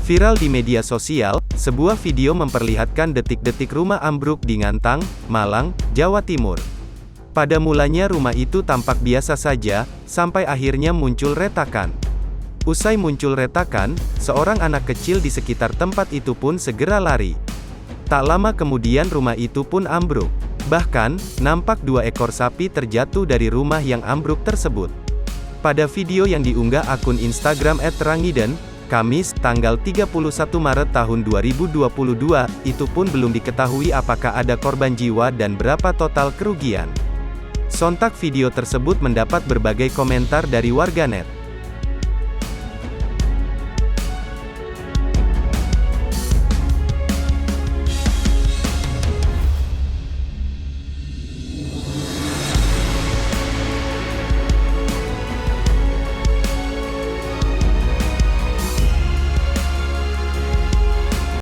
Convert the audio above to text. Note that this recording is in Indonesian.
Viral di media sosial, sebuah video memperlihatkan detik-detik rumah ambruk di Ngantang, Malang, Jawa Timur. Pada mulanya rumah itu tampak biasa saja, sampai akhirnya muncul retakan. Usai muncul retakan, seorang anak kecil di sekitar tempat itu pun segera lari. Tak lama kemudian rumah itu pun ambruk. Bahkan, nampak 2 ekor sapi terjatuh dari rumah yang ambruk tersebut. Pada video yang diunggah akun Instagram @rangiden, Kamis, tanggal 31 Maret tahun 2022, itu pun belum diketahui apakah ada korban jiwa dan berapa total kerugian. Sontak video tersebut mendapat berbagai komentar dari warganet.